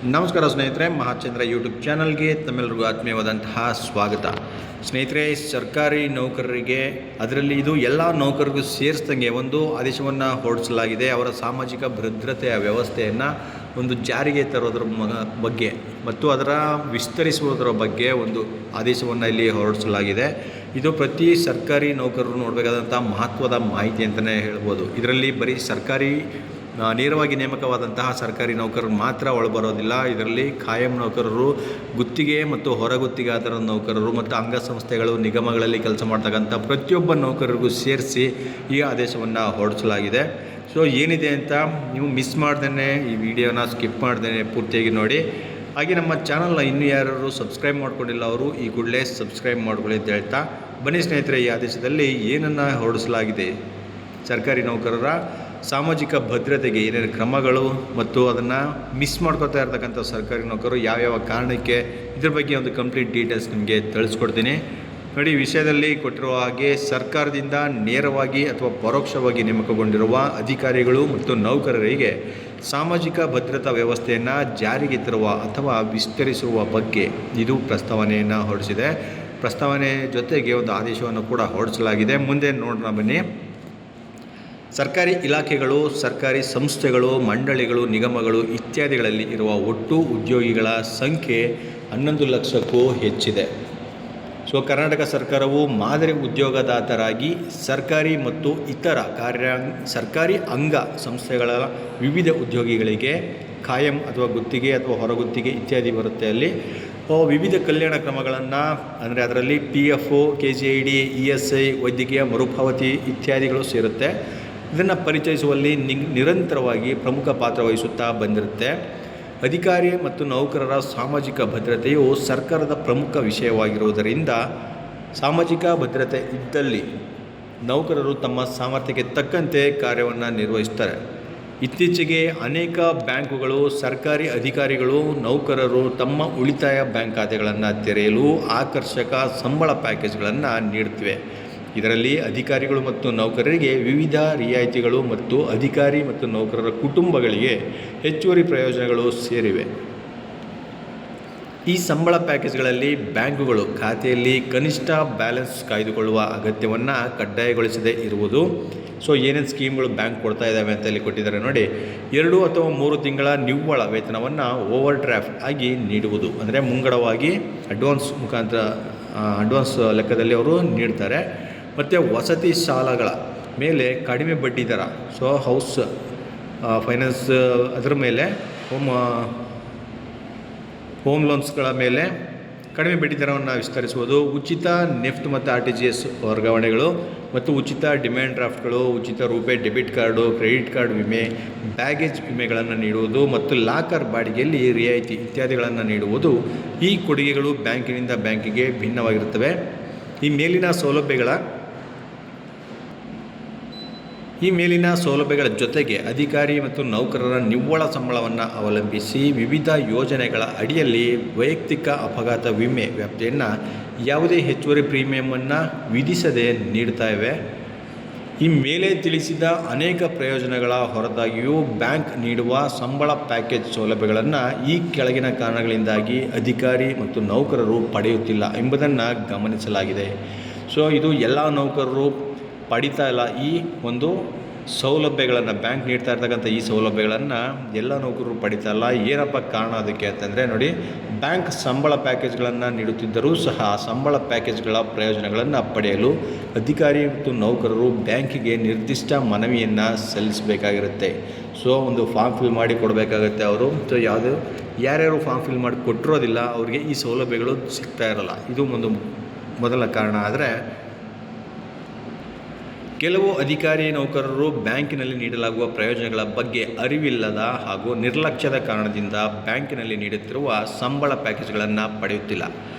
ನಮಸ್ಕಾರ ಸ್ನೇಹಿತರೆ, ಮಹಾಚಂದ್ರ ಯೂಟ್ಯೂಬ್ ಚಾನಲ್ಗೆ ತಮ್ಮೆಲ್ಲರಿಗೂ ಆತ್ಮೀಯವಾದಂತಹ ಸ್ವಾಗತ. ಸ್ನೇಹಿತರೆ, ಸರ್ಕಾರಿ ನೌಕರರಿಗೆ, ಅದರಲ್ಲಿ ಇದು ಎಲ್ಲ ನೌಕರರಿಗೂ ಸೇರಿಸ್ದಂಗೆ ಒಂದು ಆದೇಶವನ್ನು ಹೊರಡಿಸಲಾಗಿದೆ. ಅವರ ಸಾಮಾಜಿಕ ಭದ್ರತೆಯ ವ್ಯವಸ್ಥೆಯನ್ನು ಒಂದು ಜಾರಿಗೆ ತರೋದ್ರ ಬಗ್ಗೆ ಮತ್ತು ಅದರ ವಿಸ್ತರಿಸುವುದರ ಬಗ್ಗೆ ಒಂದು ಆದೇಶವನ್ನು ಇಲ್ಲಿ ಹೊರಡಿಸಲಾಗಿದೆ. ಇದು ಪ್ರತಿ ಸರ್ಕಾರಿ ನೌಕರರು ನೋಡಬೇಕಾದಂಥ ಮಹತ್ವದ ಮಾಹಿತಿ ಅಂತಲೇ ಹೇಳ್ಬೋದು. ಇದರಲ್ಲಿ ಬರೀ ನೇರವಾಗಿ ನೇಮಕವಾದಂತಹ ಸರ್ಕಾರಿ ನೌಕರರು ಮಾತ್ರ ಒಳಬರೋದಿಲ್ಲ. ಇದರಲ್ಲಿ ಖಾಯಂ ನೌಕರರು, ಗುತ್ತಿಗೆ ಮತ್ತು ಹೊರಗುತ್ತಿಗೆದಾರ ನೌಕರರು ಮತ್ತು ಅಂಗಸಂಸ್ಥೆಗಳು, ನಿಗಮಗಳಲ್ಲಿ ಕೆಲಸ ಮಾಡ್ತಕ್ಕಂಥ ಪ್ರತಿಯೊಬ್ಬ ನೌಕರರಿಗೂ ಸೇರಿಸಿ ಈ ಆದೇಶವನ್ನು ಹೊರಡಿಸಲಾಗಿದೆ. ಸೊ ಏನಿದೆ ಅಂತ ನೀವು ಮಿಸ್ ಮಾಡ್ದೇ ಈ ವಿಡಿಯೋನ ಸ್ಕಿಪ್ ಮಾಡ್ದೇ ಪೂರ್ತಿಯಾಗಿ ನೋಡಿ. ಹಾಗೆ ನಮ್ಮ ಚಾನಲ್ನ ಇನ್ನೂ ಯಾರು ಸಬ್ಸ್ಕ್ರೈಬ್ ಮಾಡ್ಕೊಂಡಿಲ್ಲ ಅವರು ಈ ಕೂಡಲೇ ಸಬ್ಸ್ಕ್ರೈಬ್ ಮಾಡ್ಕೊಳ್ಳಿ ಅಂತ ಹೇಳ್ತಾ ಬನ್ನಿ ಸ್ನೇಹಿತರೆ, ಈ ಆದೇಶದಲ್ಲಿ ಏನನ್ನು ಹೊರಡಿಸಲಾಗಿದೆ, ಸರ್ಕಾರಿ ನೌಕರರ ಸಾಮಾಜಿಕ ಭದ್ರತೆಗೆ ಏನೇನು ಕ್ರಮಗಳು ಮತ್ತು ಅದನ್ನು ಮಿಸ್ ಮಾಡ್ಕೊತಾ ಇರ್ತಕ್ಕಂಥ ಸರ್ಕಾರಿ ನೌಕರರು ಯಾವ್ಯಾವ ಕಾರಣಕ್ಕೆ, ಇದ್ರ ಬಗ್ಗೆ ಒಂದು ಕಂಪ್ಲೀಟ್ ಡೀಟೇಲ್ಸ್ ನಿಮಗೆ ತಿಳಿಸ್ಕೊಡ್ತೀನಿ ನೋಡಿ. ವಿಷಯದಲ್ಲಿ ಕೊಟ್ಟಿರುವ ಹಾಗೆ, ಸರ್ಕಾರದಿಂದ ನೇರವಾಗಿ ಅಥವಾ ಪರೋಕ್ಷವಾಗಿ ನೇಮಕಗೊಂಡಿರುವ ಅಧಿಕಾರಿಗಳು ಮತ್ತು ನೌಕರರಿಗೆ ಸಾಮಾಜಿಕ ಭದ್ರತಾ ವ್ಯವಸ್ಥೆಯನ್ನು ಜಾರಿಗೆ ತರುವ ಅಥವಾ ವಿಸ್ತರಿಸುವ ಬಗ್ಗೆ ಇದು ಪ್ರಸ್ತಾವನೆಯನ್ನು ಹೊರಡಿಸಿದೆ. ಪ್ರಸ್ತಾವನೆ ಜೊತೆಗೆ ಒಂದು ಆದೇಶವನ್ನು ಕೂಡ ಹೊರಡಿಸಲಾಗಿದೆ. ಮುಂದೆ ನೋಡೋಣ ಬನ್ನಿ. ಸರ್ಕಾರಿ ಇಲಾಖೆಗಳು, ಸರ್ಕಾರಿ ಸಂಸ್ಥೆಗಳು, ಮಂಡಳಿಗಳು, ನಿಗಮಗಳು ಇತ್ಯಾದಿಗಳಲ್ಲಿ ಇರುವ ಒಟ್ಟು ಉದ್ಯೋಗಿಗಳ ಸಂಖ್ಯೆ 11 ಲಕ್ಷಕ್ಕೂ ಹೆಚ್ಚಿದೆ. ಸೊ ಕರ್ನಾಟಕ ಸರ್ಕಾರವು ಮಾದರಿ ಉದ್ಯೋಗದಾತರಾಗಿ ಸರ್ಕಾರಿ ಮತ್ತು ಇತರ ಸರ್ಕಾರಿ ಅಂಗ ಸಂಸ್ಥೆಗಳ ವಿವಿಧ ಉದ್ಯೋಗಿಗಳಿಗೆ ಖಾಯಂ ಅಥವಾ ಗುತ್ತಿಗೆ ಅಥವಾ ಹೊರಗುತ್ತಿಗೆ ಇತ್ಯಾದಿ ಬರುತ್ತೆ. ಅಲ್ಲಿ ವಿವಿಧ ಕಲ್ಯಾಣ ಕ್ರಮಗಳನ್ನು, ಅಂದರೆ ಅದರಲ್ಲಿ PF, KGID, ESI, ವೈದ್ಯಕೀಯ ಮರುಪಾವತಿ ಇತ್ಯಾದಿಗಳು ಸೇರುತ್ತೆ. ಇದನ್ನು ಪರಿಚಯಿಸುವಲ್ಲಿ ನಿರಂತರವಾಗಿ ಪ್ರಮುಖ ಪಾತ್ರ ವಹಿಸುತ್ತಾ ಬಂದಿರುತ್ತೆ. ಅಧಿಕಾರಿ ಮತ್ತು ನೌಕರರ ಸಾಮಾಜಿಕ ಭದ್ರತೆಯು ಸರ್ಕಾರದ ಪ್ರಮುಖ ವಿಷಯವಾಗಿರುವುದರಿಂದ ಸಾಮಾಜಿಕ ಭದ್ರತೆ ಇದ್ದಲ್ಲಿ ನೌಕರರು ತಮ್ಮ ಸಾಮರ್ಥ್ಯಕ್ಕೆ ತಕ್ಕಂತೆ ಕಾರ್ಯವನ್ನು ನಿರ್ವಹಿಸ್ತಾರೆ. ಇತ್ತೀಚೆಗೆ ಅನೇಕ ಬ್ಯಾಂಕುಗಳು ಸರ್ಕಾರಿ ಅಧಿಕಾರಿಗಳು, ನೌಕರರು ತಮ್ಮ ಉಳಿತಾಯ ಬ್ಯಾಂಕ್ ಖಾತೆಗಳನ್ನು ತೆರೆಯಲು ಆಕರ್ಷಕ ಸಂಬಳ ಪ್ಯಾಕೇಜ್ಗಳನ್ನು ನೀಡುತ್ತಿವೆ. ಇದರಲ್ಲಿ ಅಧಿಕಾರಿಗಳು ಮತ್ತು ನೌಕರರಿಗೆ ವಿವಿಧ ರಿಯಾಯಿತಿಗಳು ಮತ್ತು ಅಧಿಕಾರಿ ಮತ್ತು ನೌಕರರ ಕುಟುಂಬಗಳಿಗೆ ಹೆಚ್ಚುವರಿ ಪ್ರಯೋಜನಗಳು ಸೇರಿವೆ. ಈ ಸಂಬಳ ಪ್ಯಾಕೇಜ್ಗಳಲ್ಲಿ ಬ್ಯಾಂಕುಗಳು ಖಾತೆಯಲ್ಲಿ ಕನಿಷ್ಠ ಬ್ಯಾಲೆನ್ಸ್ ಕಾಯ್ದುಕೊಳ್ಳುವ ಅಗತ್ಯವನ್ನು ಕಡ್ಡಾಯಗೊಳಿಸದೇ ಇರುವುದು. ಸೊ ಏನೇನು ಸ್ಕೀಮ್ಗಳು ಬ್ಯಾಂಕ್ ಕೊಡ್ತಾ ಇದ್ದಾವೆ ಅಂತ ಇಲ್ಲಿ ಕೊಟ್ಟಿದ್ದಾರೆ ನೋಡಿ. 2 ಅಥವಾ 3 ತಿಂಗಳ ನಿವ್ವಳ ವೇತನವನ್ನು ಓವರ್ ಡ್ರಾಫ್ಟ್ ಆಗಿ ನೀಡುವುದು, ಅಂದರೆ ಮುಂಗಡವಾಗಿ ಅಡ್ವಾನ್ಸ್ ಲೆಕ್ಕದಲ್ಲಿ ಅವರು ನೀಡ್ತಾರೆ. ಮತ್ತು ವಸತಿ ಸಾಲಗಳ ಮೇಲೆ ಕಡಿಮೆ ಬಡ್ಡಿ ದರ, ಸೊ ಹೌಸ್ ಫೈನಾನ್ಸ್ ಅದರ ಮೇಲೆ, ಹೋಮ್ ಲೋನ್ಸ್ಗಳ ಮೇಲೆ ಕಡಿಮೆ ಬಡ್ಡಿ ದರವನ್ನು ವಿಸ್ತರಿಸುವುದು, ಉಚಿತ ನೆಫ್ಟ್ ಮತ್ತು RTGS ವರ್ಗಾವಣೆಗಳು ಮತ್ತು ಉಚಿತ ಡಿಮ್ಯಾಂಡ್ ಡ್ರಾಫ್ಟ್ಗಳು, ಉಚಿತ RuPay debit card, credit card ವಿಮೆ, ಬ್ಯಾಗೇಜ್ ವಿಮೆಗಳನ್ನು ನೀಡುವುದು ಮತ್ತು ಲಾಕರ್ ಬಾಡಿಗೆಯಲ್ಲಿ ರಿಯಾಯಿತಿ ಇತ್ಯಾದಿಗಳನ್ನು ನೀಡುವುದು. ಈ ಕೊಡುಗೆಗಳು ಬ್ಯಾಂಕಿನಿಂದ ಬ್ಯಾಂಕಿಗೆ ಭಿನ್ನವಾಗಿರುತ್ತವೆ. ಈ ಮೇಲಿನ ಸೌಲಭ್ಯಗಳ ಜೊತೆಗೆ ಅಧಿಕಾರಿ ಮತ್ತು ನೌಕರರ ನಿವ್ವಳ ಸಂಬಳವನ್ನು ಅವಲಂಬಿಸಿ ವಿವಿಧ ಯೋಜನೆಗಳ ಅಡಿಯಲ್ಲಿ ವೈಯಕ್ತಿಕ ಅಪಘಾತ ವಿಮೆ ವ್ಯಾಪ್ತಿಯನ್ನು ಯಾವುದೇ ಹೆಚ್ಚುವರಿ ಪ್ರೀಮಿಯಮನ್ನು ವಿಧಿಸದೆ ನೀಡ್ತಾ ಇವೆ. ಈ ಮೇಲೆ ತಿಳಿಸಿದ ಅನೇಕ ಪ್ರಯೋಜನಗಳ ಹೊರತಾಗಿಯೂ ಬ್ಯಾಂಕ್ ನೀಡುವ ಸಂಬಳ ಪ್ಯಾಕೇಜ್ ಸೌಲಭ್ಯಗಳನ್ನು ಈ ಕೆಳಗಿನ ಕಾರಣಗಳಿಂದಾಗಿ ಅಧಿಕಾರಿ ಮತ್ತು ನೌಕರರು ಪಡೆಯುತ್ತಿಲ್ಲ ಎಂಬುದನ್ನು ಗಮನಿಸಲಾಗಿದೆ. ಸೊ ಇದು ಎಲ್ಲ ನೌಕರರು ಪಡಿತಾ ಇಲ್ಲ. ಈ ಒಂದು ಸೌಲಭ್ಯಗಳನ್ನು, ಬ್ಯಾಂಕ್ ನೀಡ್ತಾ ಇರ್ತಕ್ಕಂಥ ಈ ಸೌಲಭ್ಯಗಳನ್ನು ಎಲ್ಲ ನೌಕರರು ಪಡಿತಾ ಇಲ್ಲ. ಏನಪ್ಪ ಕಾರಣ ಅದಕ್ಕೆ ಅಂತಂದರೆ ನೋಡಿ, ಬ್ಯಾಂಕ್ ಸಂಬಳ ಪ್ಯಾಕೇಜ್ಗಳನ್ನು ನೀಡುತ್ತಿದ್ದರೂ ಸಹ ಸಂಬಳ ಪ್ಯಾಕೇಜ್ಗಳ ಪ್ರಯೋಜನಗಳನ್ನು ಪಡೆಯಲು ಅಧಿಕಾರಿ ಮತ್ತು ನೌಕರರು ಬ್ಯಾಂಕಿಗೆ ನಿರ್ದಿಷ್ಟ ಮನವಿಯನ್ನು ಸಲ್ಲಿಸಬೇಕಾಗಿರುತ್ತೆ. ಸೊ ಒಂದು ಫಾರ್ಮ್ ಫಿಲ್ ಮಾಡಿ ಕೊಡಬೇಕಾಗುತ್ತೆ ಅವರು. ಸೊ ಯಾರ್ಯಾರು ಫಾರ್ಮ್ ಫಿಲ್ ಮಾಡಿ ಕೊಟ್ಟಿರೋದಿಲ್ಲ ಅವರಿಗೆ ಈ ಸೌಲಭ್ಯಗಳು ಸಿಗ್ತಾ ಇರಲ್ಲ. ಇದು ಒಂದು ಮೊದಲ ಕಾರಣ. ಆದರೆ ಕೆಲವು ಅಧಿಕಾರಿ ನೌಕರರು ಬ್ಯಾಂಕಿನಲ್ಲಿ ನೀಡಲಾಗುವ ಪ್ರಯೋಜನಗಳ ಬಗ್ಗೆ ಅರಿವಿಲ್ಲದ ಹಾಗೂ ನಿರ್ಲಕ್ಷ್ಯದ ಕಾರಣದಿಂದ ಬ್ಯಾಂಕಿನಲ್ಲಿ ನೀಡುತ್ತಿರುವ ಸಂಬಳ ಪ್ಯಾಕೇಜ್ಗಳನ್ನು ಪಡೆಯುತ್ತಿಲ್ಲ.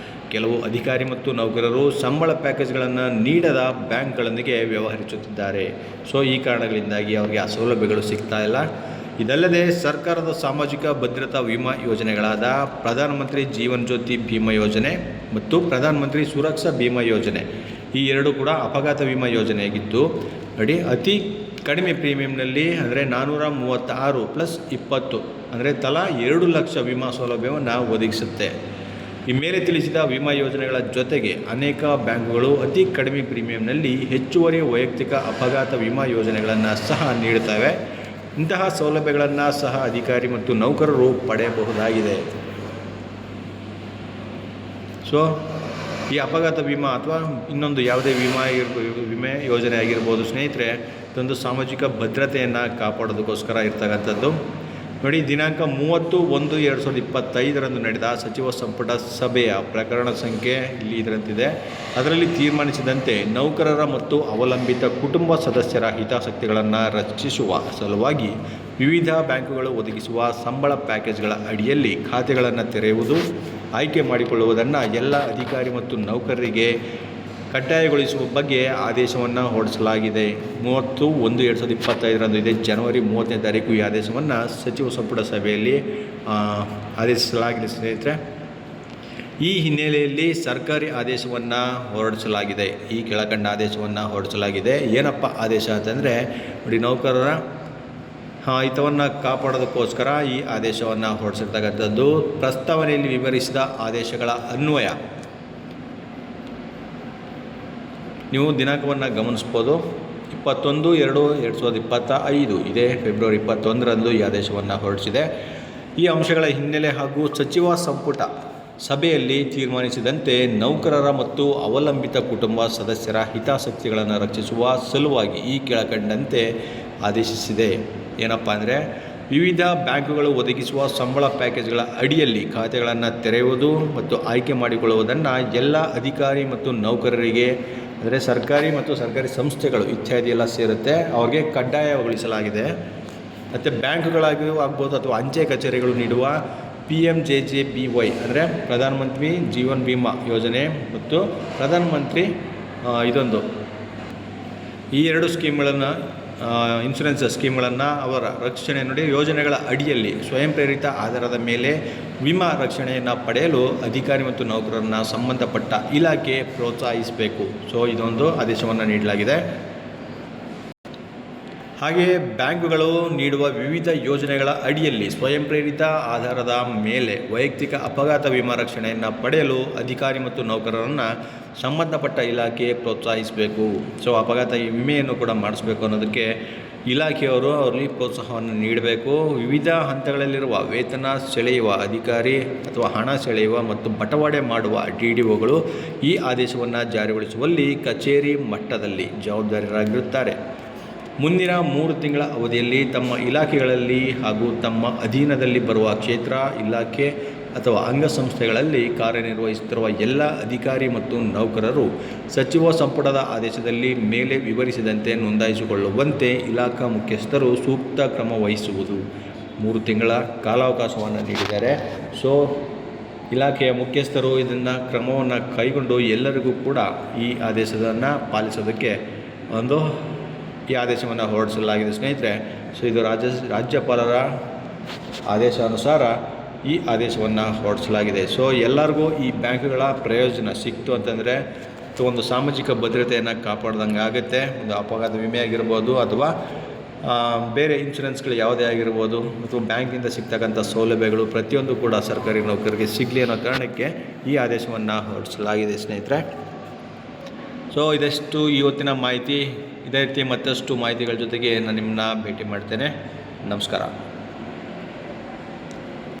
ಕೆಲವು ಅಧಿಕಾರಿ ಮತ್ತು ನೌಕರರು ಸಂಬಳ ಪ್ಯಾಕೇಜ್ಗಳನ್ನು ನೀಡದ ಬ್ಯಾಂಕ್ಗಳೊಂದಿಗೆ ವ್ಯವಹರಿಸುತ್ತಿದ್ದಾರೆ. ಸೊ ಈ ಕಾರಣಗಳಿಂದಾಗಿ ಅವರಿಗೆ ಆ ಸೌಲಭ್ಯಗಳು ಸಿಗ್ತಾ ಇಲ್ಲ. ಇದಲ್ಲದೆ ಸರ್ಕಾರದ ಸಾಮಾಜಿಕ ಭದ್ರತಾ ವಿಮಾ ಯೋಜನೆಗಳಾದ ಪ್ರಧಾನಮಂತ್ರಿ ಜೀವನ್ ಜ್ಯೋತಿ ಬಿಮಾ ಯೋಜನೆ ಮತ್ತು ಪ್ರಧಾನಮಂತ್ರಿ ಸುರಕ್ಷಾ ಬಿಮಾ ಯೋಜನೆ, ಈ ಎರಡು ಕೂಡ ಅಪಘಾತ ವಿಮಾ ಯೋಜನೆಯಾಗಿದ್ದು ನೋಡಿ, ಅತಿ ಕಡಿಮೆ ಪ್ರೀಮಿಯಂನಲ್ಲಿ ಅಂದರೆ 436 + 20 ಅಂದರೆ ತಲಾ 2 ಲಕ್ಷ ವಿಮಾ ಸೌಲಭ್ಯವನ್ನು ಒದಗಿಸುತ್ತೆ. ಈ ಮೇಲೆ ತಿಳಿಸಿದ ವಿಮಾ ಯೋಜನೆಗಳ ಜೊತೆಗೆ ಅನೇಕ ಬ್ಯಾಂಕುಗಳು ಅತಿ ಕಡಿಮೆ ಪ್ರೀಮಿಯಂನಲ್ಲಿ ಹೆಚ್ಚುವರಿ ವೈಯಕ್ತಿಕ ಅಪಘಾತ ವಿಮಾ ಯೋಜನೆಗಳನ್ನು ಸಹ ನೀಡುತ್ತವೆ. ಇಂತಹ ಸೌಲಭ್ಯಗಳನ್ನು ಸಹ ಅಧಿಕಾರಿ ಮತ್ತು ನೌಕರರು ಪಡೆಯಬಹುದಾಗಿದೆ. ಸೊ ಈ ಅಪಘಾತ ವಿಮಾ ಅಥವಾ ಇನ್ನೊಂದು ಯಾವುದೇ ವಿಮೆ ಯೋಜನೆ ಆಗಿರ್ಬೋದು ಸ್ನೇಹಿತರೆ, ಇದೊಂದು ಸಾಮಾಜಿಕ ಭದ್ರತೆಯನ್ನು ಕಾಪಾಡೋದಕ್ಕೋಸ್ಕರ ಇರ್ತಕ್ಕಂಥದ್ದು. ನೋಡಿ, ದಿನಾಂಕ 30/1/2025 ನಡೆದ ಸಚಿವ ಸಂಪುಟ ಸಭೆಯ ಪ್ರಕರಣ ಸಂಖ್ಯೆ ಇಲ್ಲಿ ಇದರಂತಿದೆ. ಅದರಲ್ಲಿ ತೀರ್ಮಾನಿಸಿದಂತೆ ನೌಕರರ ಮತ್ತು ಅವಲಂಬಿತ ಕುಟುಂಬ ಸದಸ್ಯರ ಹಿತಾಸಕ್ತಿಗಳನ್ನು ರಕ್ಷಿಸುವ ಸಲುವಾಗಿ ವಿವಿಧ ಬ್ಯಾಂಕುಗಳು ಒದಗಿಸುವ ಸಂಬಳ ಪ್ಯಾಕೇಜ್ಗಳ ಅಡಿಯಲ್ಲಿ ಖಾತೆಗಳನ್ನು ತೆರೆಯುವುದು, ಆಯ್ಕೆ ಮಾಡಿಕೊಳ್ಳುವುದನ್ನು ಎಲ್ಲ ಅಧಿಕಾರಿ ಮತ್ತು ನೌಕರರಿಗೆ ಕಡ್ಡಾಯಗೊಳಿಸುವ ಬಗ್ಗೆ ಆದೇಶವನ್ನು ಹೊರಡಿಸಲಾಗಿದೆ. 30/1/2025 ಇದೆ. ಜನವರಿ 30ನೇ ತಾರೀಕು ಈ ಆದೇಶವನ್ನು ಸಚಿವ ಸಂಪುಟ ಸಭೆಯಲ್ಲಿ ಆದೇಶಿಸಲಾಗಿದೆ ಸ್ನೇಹಿತರೆ. ಈ ಹಿನ್ನೆಲೆಯಲ್ಲಿ ಸರ್ಕಾರಿ ಆದೇಶವನ್ನು ಹೊರಡಿಸಲಾಗಿದೆ. ಈ ಕೆಳಕಂಡ ಆದೇಶವನ್ನು ಹೊರಡಿಸಲಾಗಿದೆ. ಏನಪ್ಪ ಆದೇಶ ಅಂತಂದರೆ, ನೋಡಿ, ನೌಕರರ ಹಿತವನ್ನು ಕಾಪಾಡೋದಕ್ಕೋಸ್ಕರ ಈ ಆದೇಶವನ್ನು ಹೊರಡಿಸಿರ್ತಕ್ಕಂಥದ್ದು. ಪ್ರಸ್ತಾವನೆಯಲ್ಲಿ ವಿವರಿಸಿದ ಆದೇಶಗಳ ಅನ್ವಯ ನೀವು ದಿನಾಂಕವನ್ನು ಗಮನಿಸ್ಬೋದು. 21/2/2025 ಇದೇ ಫೆಬ್ರವರಿ 21ರಂದು ಈ ಆದೇಶವನ್ನು ಹೊರಡಿಸಿದೆ. ಈ ಅಂಶಗಳ ಹಿನ್ನೆಲೆ ಹಾಗೂ ಸಚಿವ ಸಂಪುಟ ಸಭೆಯಲ್ಲಿ ತೀರ್ಮಾನಿಸಿದಂತೆ ನೌಕರರ ಮತ್ತು ಅವಲಂಬಿತ ಕುಟುಂಬ ಸದಸ್ಯರ ಹಿತಾಸಕ್ತಿಗಳನ್ನು ರಕ್ಷಿಸುವ ಸಲುವಾಗಿ ಈ ಕೆಳಕಂಡಂತೆ ಆದೇಶಿಸಿದೆ. ಏನಪ್ಪ ಅಂದರೆ, ವಿವಿಧ ಬ್ಯಾಂಕುಗಳು ಒದಗಿಸುವ ಸಂಬಳ ಪ್ಯಾಕೇಜ್ಗಳ ಅಡಿಯಲ್ಲಿ ಖಾತೆಗಳನ್ನು ತೆರೆಯುವುದು ಮತ್ತು ಆಯ್ಕೆ ಮಾಡಿಕೊಳ್ಳುವುದನ್ನು ಎಲ್ಲ ಅಧಿಕಾರಿ ಮತ್ತು ನೌಕರರಿಗೆ, ಅಂದರೆ ಸರ್ಕಾರಿ ಮತ್ತು ಸರ್ಕಾರಿ ಸಂಸ್ಥೆಗಳು ಇತ್ಯಾದಿ ಎಲ್ಲ ಸೇರುತ್ತೆ, ಅವ್ರಿಗೆ ಕಡ್ಡಾಯಗೊಳಿಸಲಾಗಿದೆ. ಮತ್ತು ಬ್ಯಾಂಕ್ಗಳಾಗಿ ಆಗ್ಬೋದು ಅಥವಾ ಅಂಚೆ ಕಚೇರಿಗಳು ನೀಡುವ PMJJBY ಅಂದರೆ ಪ್ರಧಾನಮಂತ್ರಿ ಜೀವನ್ ವಿಮಾ ಯೋಜನೆ ಮತ್ತು ಪ್ರಧಾನಮಂತ್ರಿ ಈ ಎರಡು ಸ್ಕೀಮ್ಗಳನ್ನು, ಇನ್ಶೂರೆನ್ಸ್ ಸ್ಕೀಮ್ಗಳನ್ನು ಅವರ ರಕ್ಷಣೆ ನೋಡಿ ಯೋಜನೆಗಳ ಅಡಿಯಲ್ಲಿ ಸ್ವಯಂ ಪ್ರೇರಿತ ಆಧಾರದ ಮೇಲೆ ವಿಮಾ ರಕ್ಷಣೆಯನ್ನು ಪಡೆಯಲು ಅಧಿಕಾರಿ ಮತ್ತು ನೌಕರರನ್ನು ಸಂಬಂಧಪಟ್ಟ ಇಲಾಖೆ ಪ್ರೋತ್ಸಾಹಿಸಬೇಕು. ಸೊ ಇದೊಂದು ಆದೇಶವನ್ನು ನೀಡಲಾಗಿದೆ. ಹಾಗೆಯೇ ಬ್ಯಾಂಕುಗಳು ನೀಡುವ ವಿವಿಧ ಯೋಜನೆಗಳ ಅಡಿಯಲ್ಲಿ ಸ್ವಯಂ ಪ್ರೇರಿತ ಆಧಾರದ ಮೇಲೆ ವೈಯಕ್ತಿಕ ಅಪಘಾತ ವಿಮಾ ರಕ್ಷಣೆಯನ್ನು ಪಡೆಯಲು ಅಧಿಕಾರಿ ಮತ್ತು ನೌಕರರನ್ನು ಸಂಬಂಧಪಟ್ಟ ಇಲಾಖೆ ಪ್ರೋತ್ಸಾಹಿಸಬೇಕು. ಸೊ ಅಪಘಾತ ವಿಮೆಯನ್ನು ಕೂಡ ಮಾಡಿಸ್ಬೇಕು ಅನ್ನೋದಕ್ಕೆ ಇಲಾಖೆಯವರು ಅವರಲ್ಲಿ ಪ್ರೋತ್ಸಾಹವನ್ನು ನೀಡಬೇಕು. ವಿವಿಧ ಹಂತಗಳಲ್ಲಿರುವ ವೇತನ ಸೆಳೆಯುವ ಅಧಿಕಾರಿ ಅಥವಾ ಹಣ ಸೆಳೆಯುವ ಮತ್ತು ಬಟವಾಡೆ ಮಾಡುವ DDOಗಳು ಈ ಆದೇಶವನ್ನು ಜಾರಿಗೊಳಿಸುವಲ್ಲಿ ಕಚೇರಿ ಮಟ್ಟದಲ್ಲಿ ಜವಾಬ್ದಾರರಾಗಿರುತ್ತಾರೆ. ಮುಂದಿನ 3 ತಿಂಗಳ ಅವಧಿಯಲ್ಲಿ ತಮ್ಮ ಇಲಾಖೆಗಳಲ್ಲಿ ಹಾಗೂ ತಮ್ಮ ಅಧೀನದಲ್ಲಿ ಬರುವ ಕ್ಷೇತ್ರ, ಇಲಾಖೆ ಅಥವಾ ಅಂಗಸಂಸ್ಥೆಗಳಲ್ಲಿ ಕಾರ್ಯನಿರ್ವಹಿಸುತ್ತಿರುವ ಎಲ್ಲ ಅಧಿಕಾರಿ ಮತ್ತು ನೌಕರರು ಸಚಿವ ಸಂಪುಟದ ಆದೇಶದಲ್ಲಿ ಮೇಲೆ ವಿವರಿಸಿದಂತೆ ನೋಂದಾಯಿಸಿಕೊಳ್ಳುವಂತೆ ಇಲಾಖಾ ಮುಖ್ಯಸ್ಥರು ಸೂಕ್ತ ಕ್ರಮ ವಹಿಸುವುದು. 3 ತಿಂಗಳ ಕಾಲಾವಕಾಶವನ್ನು ನೀಡಿದ್ದಾರೆ. ಸೊ ಇಲಾಖೆಯ ಮುಖ್ಯಸ್ಥರು ಇದನ್ನು ಕ್ರಮವನ್ನು ಕೈಗೊಂಡು ಎಲ್ಲರಿಗೂ ಕೂಡ ಈ ಆದೇಶವನ್ನು ಪಾಲಿಸೋದಕ್ಕೆ ಈ ಆದೇಶವನ್ನು ಹೊರಡಿಸಲಾಗಿದೆ ಸ್ನೇಹಿತರೆ. ಸೊ ಇದು ರಾಜ್ಯಪಾಲರ ಆದೇಶಾನುಸಾರ ಈ ಆದೇಶವನ್ನು ಹೊರಡಿಸಲಾಗಿದೆ. ಸೊ ಎಲ್ಲರಿಗೂ ಈ ಬ್ಯಾಂಕ್ಗಳ ಪ್ರಯೋಜನ ಸಿಕ್ತು ಅಂತಂದರೆ ಒಂದು ಸಾಮಾಜಿಕ ಭದ್ರತೆಯನ್ನು ಕಾಪಾಡ್ದಂಗೆ ಆಗುತ್ತೆ. ಒಂದು ಅಪಘಾತ ವಿಮೆ ಆಗಿರ್ಬೋದು ಅಥವಾ ಬೇರೆ ಇನ್ಶೂರೆನ್ಸ್ಗಳು ಯಾವುದೇ ಆಗಿರ್ಬೋದು ಅಥವಾ ಬ್ಯಾಂಕಿಂದ ಸಿಗ್ತಕ್ಕಂಥ ಸೌಲಭ್ಯಗಳು ಪ್ರತಿಯೊಂದು ಕೂಡ ಸರ್ಕಾರಿ ನೌಕರರಿಗೆ ಸಿಗಲಿ ಅನ್ನೋ ಕಾರಣಕ್ಕೆ ಈ ಆದೇಶವನ್ನು ಹೊರಡಿಸಲಾಗಿದೆ ಸ್ನೇಹಿತರೆ. ಸೊ ಇದಷ್ಟು ಇವತ್ತಿನ ಮಾಹಿತಿ. ಇದೇ ರೀತಿ ಮತ್ತಷ್ಟು ಮಾಹಿತಿಗಳ ಜೊತೆಗೆ ನಾನು ನಿಮ್ಮನ್ನ ಭೇಟಿ ಮಾಡ್ತೇನೆ. ನಮಸ್ಕಾರ.